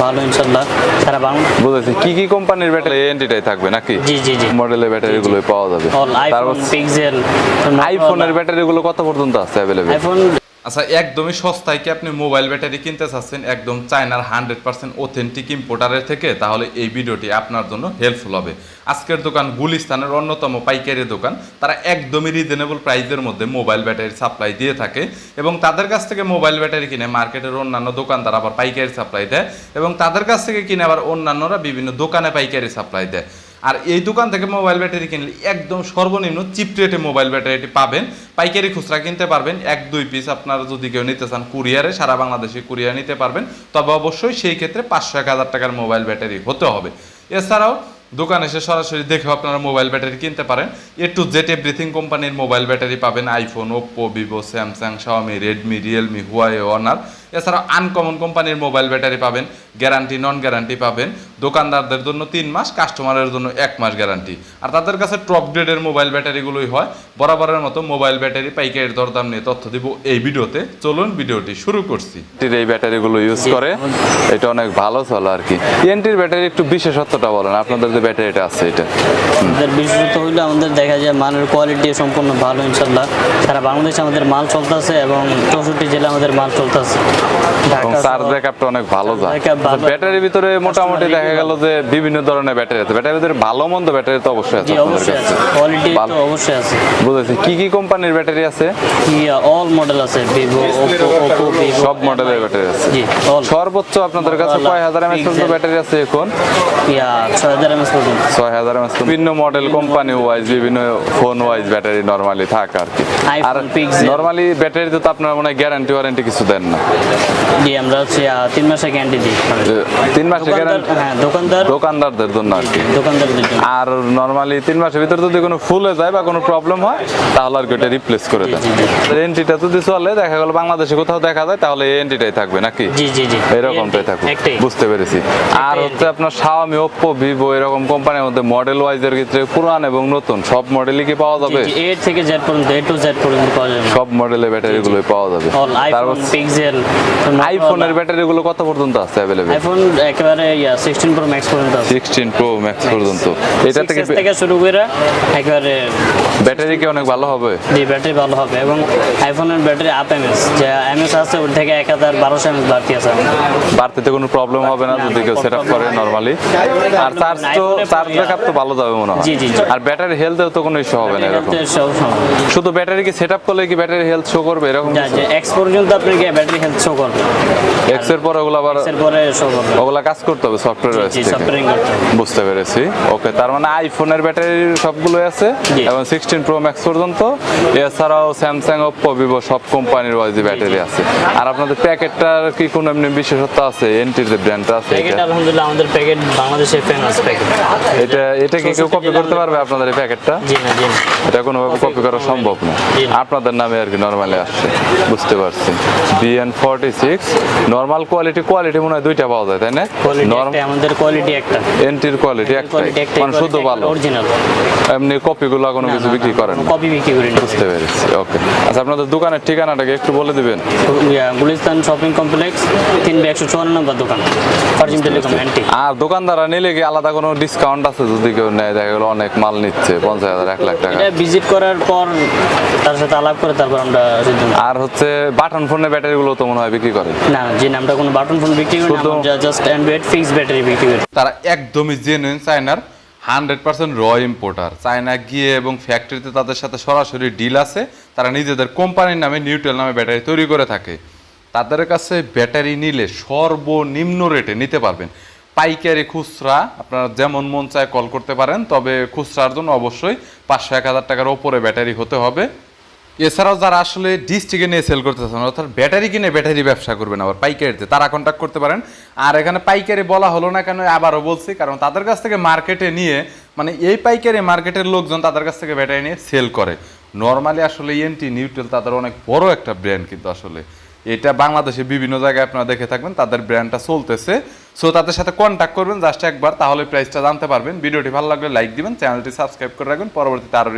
ভালো ইনশাআল্লাহ সারা বাংলা। বুঝেছি। কি কোম্পানির ব্যাটারি এনটিটাই থাকবে নাকি? জি জি জি মডেলের ব্যাটারিগুলো পাওয়া যাবে। আইফোন পিক্সেল আইফোনের ব্যাটারিগুলো কত পর্যন্ত আছে अवेलेबल? আইফোন আচ্ছা, একদমই সস্তায় কি আপনি মোবাইল ব্যাটারি কিনতে চাচ্ছেন একদম চায়নার 100% অথেন্টিক ইম্পোর্টারের থেকে, তাহলে এই ভিডিওটি আপনার জন্য হেল্পফুল হবে। আজকের দোকান গুলিস্তানের অন্যতম পাইকারি দোকান। তারা একদমই রিজনেবল প্রাইসের মধ্যে মোবাইল ব্যাটারি সাপ্লাই দিয়ে থাকে এবং তাদের কাছ থেকে মোবাইল ব্যাটারি কিনে মার্কেটের অন্যান্য দোকানদার আবার পাইকারি সাপ্লাই দেয় এবং তাদের কাছ থেকে কিনে আবার অন্যান্যরা বিভিন্ন দোকানে পাইকারি সাপ্লাই দেয়। আর এই দোকান থেকে মোবাইল ব্যাটারি কিনলে একদম সর্বনিম্ন চিপ রেটে মোবাইল ব্যাটারিটি পাবেন। পাইকারি খুচরা কিনতে পারবেন, 1-2 পিস আপনারা যদি কেউ নিতে চান কুরিয়ারে, সারা বাংলাদেশে কুরিয়ার নিতে পারবেন। তবে অবশ্যই সেই ক্ষেত্রে 500-1000 টাকার মোবাইল ব্যাটারি হতে হবে। এছাড়াও দোকানে এসে সরাসরি দেখেও আপনারা মোবাইল ব্যাটারি কিনতে পারেন। A to Z এভরিথিং কোম্পানির মোবাইল ব্যাটারি পাবেন, iPhone, Oppo, Vivo, Samsung, Xiaomi, Redmi, Realme, Huawei, honour. এছাড়াও আনকমন কোম্পানির মোবাইল ব্যাটারি পাবেন, গ্যারান্টি নন গ্যারান্টি পাবেন। দোকানদারদের জন্য 3 মাস, কাস্টমারের জন্য 1 মাস গ্যারান্টি। আর তাদের কাছে টপ গ্রেডের মোবাইল ব্যাটারিগুলোই হয়। বরাবরের মতো মোবাইল ব্যাটারি পাইকারির দরদাম নিয়ে তথ্য দিব এই ভিডিওতে। চলুন ভিডিওটি শুরু করছি। এই ব্যাটারিগুলো ইউজ করে এটা অনেক ভালো চলে আর কি। এনটির ব্যাটারি একটু বিশেষত্বটা বলেন, আপনাদের যে ব্যাটারিটা আছে এটা। আমাদের বিশেষত হইলে আমাদের দেখা যায় মানের কোয়ালিটি সম্পূর্ণ ভালো ইনশাআল্লাহ সারা বাংলাদেশে আমাদের মাল চলতেছে এবং 64 জেলা আমাদের মাল চলতেছে। এবং চার্জ ব্যাকআপটা অনেক ভালো যায়। ব্যাটারির ভিতরে মোটামুটি দেখা গেল যে বিভিন্ন ধরনের ব্যাটারি আছে। ব্যাটারির ভিতরে ভালো মন্দ ব্যাটারি তো অবশ্যই আছে আপনাদের কাছে। কোয়ালিটি তো অবশ্যই আছে। বুঝেছি। কি কোম্পানির ব্যাটারি আছে? অল মডেল আছে, ভিভো, ওপ্পো, ভিভো, সব মডেলের ব্যাটারি আছে। জি অল। সর্বোচ্চ আপনাদের কাছে কয় হাজার এমএএইচ পর্যন্ত ব্যাটারি আছে এখন? 6000 এমএএইচ পর্যন্ত। 6000 এমএএইচ। বিভিন্ন মডেল কোম্পানি ওয়াইজ বিভিন্ন ফোন ওয়াইজ ব্যাটারি নরমালি থাকে আর কি। আর নরমালি ব্যাটারিতে তো আপনারা মনে হয় গ্যারান্টি ওয়ারেন্টি কিছু দেন না? জি আমরা হচ্ছে 3 মাসের গ্যারান্টি দিই। 3 মাসের গ্যারান্টি? হ্যাঁ দোকানদারদের জন্য আর কি। দোকানদারদের জন্য। আর নরমালি 3 মাসের ভিতরে যদি কোনো ফুলে যায় বা কোনো প্রবলেম হয় তাহলে আর কি ওটা রিপ্লেস করে দেন। এনটিটা যদি চলে দেখা গেল বাংলাদেশে কোথাও দেখা যায় তাহলে এই এনটিটাই থাকবে নাকি? জি জি জি এরকমটাই থাকবে। বুঝতে পেরেছি। আর হচ্ছে আপনার শাওমি, ওপ্পো, ভিভো এরকম কোম্পানির মধ্যে মডেল ওয়াইজের ক্ষেত্রে পুরান এবং নতুন সব মডেলই কি পাওয়া যাবে? A থেকে Z পর্যন্ত, A to Z পর্যন্ত পাওয়া যাবে। সব মডেলের ব্যাটারিগুলোই পাওয়া যাবে। আইফোন, পিক্সেল, আইফোনের ব্যাটারিগুলো কত পর্যন্ত আছে अवेलेबल? আইফোন একেবারে 16 প্রো ম্যাক্স পর্যন্ত আছে। 16 প্রো ম্যাক্স পর্যন্ত। এটা থেকে শুরু করে একেবারে ব্যাটারি কি অনেক ভালো হবে? জি ব্যাটারি ভালো হবে এবং আইফোনের ব্যাটারি আপ এমএস যে এমএস আছে ওর থেকে 1200 এমএস বাড়তি আছে। বাড়তিতে কোনো প্রবলেম হবে না যদি কেউ সেটআপ করে নরমালি। আর চার্জ ব্যাকআপ তো ভালো যাবে মনে হয়। জি জি। আর ব্যাটারি হেলথেও তো কোনো ইস্যু হবে না এরকম? শুধু ব্যাটারি কি সেটআপ করলে কি ব্যাটারি হেলথ শো করবে এরকম? যে এক্স পর্যন্ত আপনাকে ব্যাটারি হেলথ শো করবে। এক্স এর পরে ওগুলো আবার শো করবে। ওগুলা কাজ করতে হবে সফটওয়্যার আছে। বুঝতে পেরেছি। ওকে, তার মানে আইফোনের ব্যাটারি সবগুলো আছে এবং 16 প্রো ম্যাক্স পর্যন্ত। এছাড়াও স্যামসাং, ওপ্পো, ভিভো সব কোম্পানির ওয়াইজ ব্যাটারি আছে। আর আপনাদের প্যাকেটটার কি কোনো এমনি বিশেষত্ব আছে? এনটির যে ব্র্যান্ডটা আছে এটা আলহামদুলিল্লাহ আমাদের প্যাকেট বাংলাদেশে ফেমাস প্যাকেট। এটা কি কেউ কপি করতে পারবে আপনাদের এই প্যাকেটটা? জি না জি না। এটা কোনোভাবে কপি করা সম্ভব না। আপনাদের নামে আর কি নরমালি আসছে। বুঝতে পারছি। BN46 নরমাল কোয়ালিটি মনে হয় দুইটা পাওয়া যায় তাই না? আমাদের কোয়ালিটি একটা, এনটির কোয়ালিটি একটাই, মানে শুদ্ধ ভালো অরিজিনাল। এমনি কপিগুলো কোনো কিছু বিক্রি করেন না? কপি বিক্রি করেন। বুঝতে পেরেছি। ওকে, আচ্ছা আপনাদের দোকানের ঠিকানাটাকে একটু বলে দিবেন? গুলিস্তান শপিং কমপ্লেক্স 3/154 নম্বর দোকান, ফারজিম টেলিকম এনটি। আর দোকানদাররা নিলে কি আলাদা কোনো ডিসকাউন্ট আছে যদি কেউ নেয়? দেখা গেল অনেক মাল নিচ্ছে 50,000 1 লাখ টাকা। এটা ভিজিট করার পর তার সাথে আলাপ করে তারপর আমরা সিদ্ধান্ত। আর হচ্ছে বাটন ফোনের ব্যাটারিগুলো তো মনে হয় বিক্রি করে না? যে নামটা কোনো বাটন ফোন বিক্রি করি না, আমরা জাস্ট অ্যান্ড্রয়েড ফিক্স ব্যাটারি বিক্রি করি। তারা একদমই জেনুইন চায়নার 100% র ইম্পোর্টার। চায়না গিয়ে এবং ফ্যাক্টরিতে তাদের সাথে সরাসরি ডিল আছে। তারা নিজেদের কোম্পানির নামে নিউট্রাল নামে ব্যাটারি তৈরি করে থাকে। তাদের কাছে ব্যাটারি নিলে সর্বনিম্ন রেটে নিতে পারবেন। পাইকারি খুচরা আপনারা যেমন মন চায় কল করতে পারেন, তবে খুচরার জন্য অবশ্যই 500-1000 টাকার ওপরে ব্যাটারি হতে হবে। এছাড়াও যারা আসলে ডিস্ট্রিক্টে নিয়ে সেল করতেছেন অর্থাৎ ব্যাটারি কিনে ব্যাটারি ব্যবসা করবেন আবার পাইকারিতে, তারা কন্ট্যাক্ট করতে পারেন। আর এখানে পাইকারি বলা হলো না কেন আবারও বলছি, কারণ তাদের কাছ থেকে মার্কেটে নিয়ে মানে এই পাইকারি মার্কেটের লোকজন তাদের কাছ থেকে ব্যাটারি নিয়ে সেল করে। নর্মালি আসলে এনটি নিউট্রাল তাদের অনেক বড় একটা ব্র্যান্ড, কিন্তু আসলে এটা বাংলাদেশে বিভিন্ন জায়গায় আপনারা দেখে থাকবেন তাদের ব্র্যান্ডটা চলতেছে। সো তাদের সাথে কন্ট্যাক্ট করবেন জাস্ট একবার, তাহলে প্রাইসটা জানতে পারবেন। ভিডিওটি ভালো লাগলে লাইক দিবেন, চ্যানেলটি সাবস্ক্রাইব করে রাখবেন। পরবর্তীতে আরো